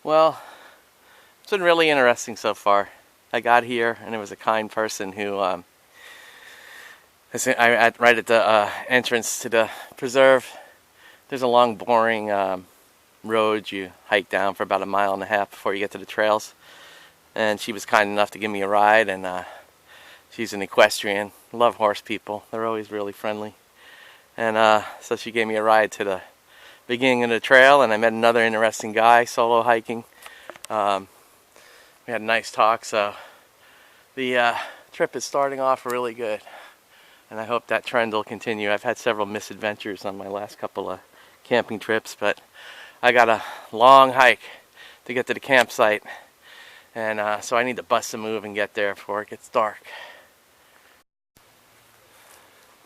Well, it's been really interesting so far. I got here and it was a kind person who, right at the entrance to the preserve, there's a long, boring road you hike down for about a mile and a half before you get to the trails. And she was kind enough to give me a ride, and she's an equestrian. Love horse people. They're always really friendly. And so she gave me a ride to the beginning of the trail, and I met another interesting guy solo hiking. We had a nice talk, so the trip is starting off really good, and I hope that trend will continue. I've had several misadventures on my last couple of camping trips, but I got a long hike to get to the campsite, and so I need to bust a move and get there before it gets dark.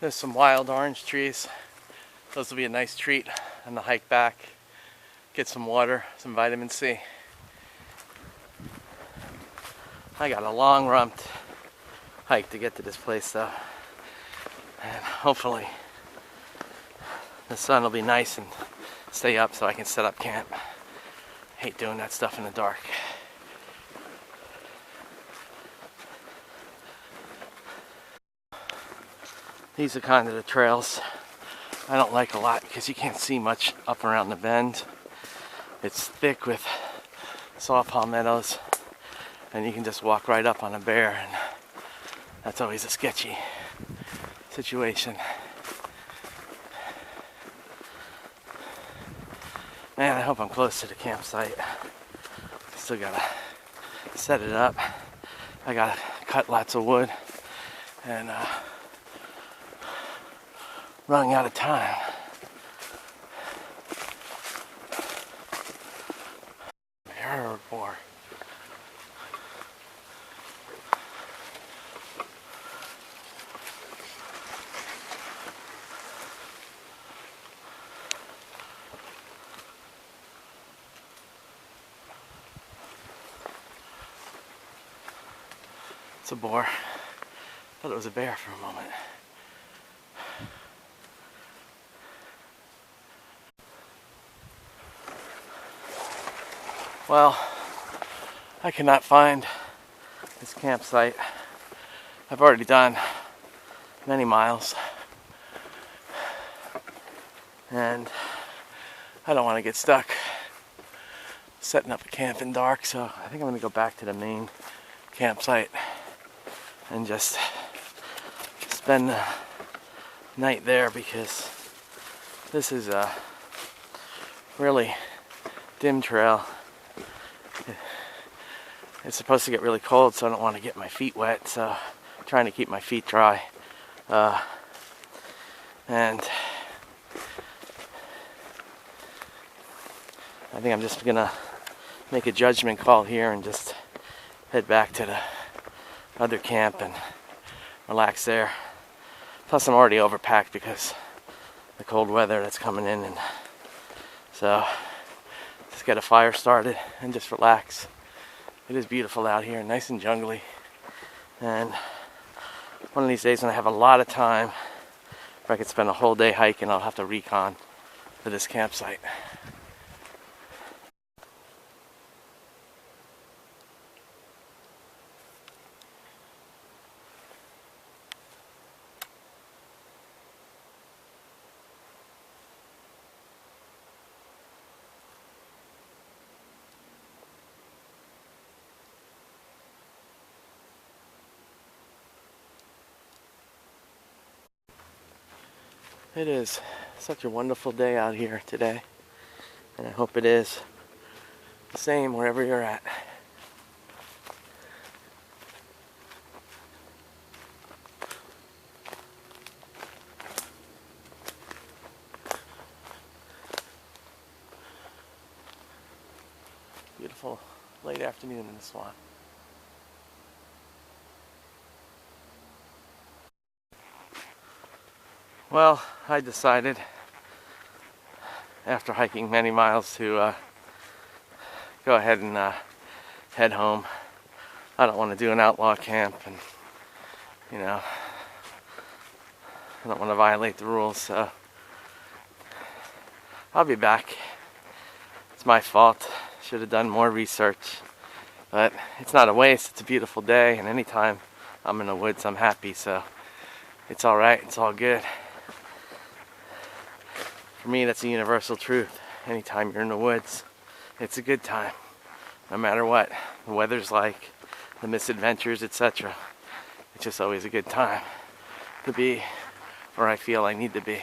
There's some wild orange trees. Those will be a nice treat on the hike back. Get some water, some vitamin C. I got a long rumped hike to get to this place though. And hopefully the sun will be nice and stay up so I can set up camp. Hate doing that stuff in the dark. These are kind of the trails I don't like a lot because you can't see much up around the bend. It's thick with saw palmettos, and you can just walk right up on a bear, and that's always a sketchy situation. Man, I hope I'm close to the campsite. Still gotta set it up. I gotta cut lots of wood, and running out of time. Bear boar. It's a boar. Thought it was a bear for a moment. Well, I cannot find this campsite. I've already done many miles, and I don't want to get stuck setting up a camp in dark, so I think I'm going to go back to the main campsite and just spend the night there, because this is a really dim trail. It's supposed to get really cold, so I don't want to get my feet wet, so I'm trying to keep my feet dry. And I think I'm just gonna make a judgment call here and just head back to the other camp and relax there. Plus I'm already overpacked because the cold weather that's coming in, and so just get a fire started and just relax. It is beautiful out here, nice and jungly, and one of these days when I have a lot of time, if I could spend a whole day hiking, I'll have to recon for this campsite. It is such a wonderful day out here today, and I hope it is the same wherever you're at. Beautiful late afternoon in the swamp. Well, I decided after hiking many miles to go ahead and head home. I don't want to do an outlaw camp, and I don't want to violate the rules, so I'll be back. It's my fault. Should have done more research. But it's not a waste. It's a beautiful day, and anytime I'm in the woods, I'm happy. So it's all right. It's all good. For me, that's a universal truth. Anytime you're in the woods, it's a good time. No matter what the weather's like, the misadventures, etc. It's just always a good time to be where I feel I need to be.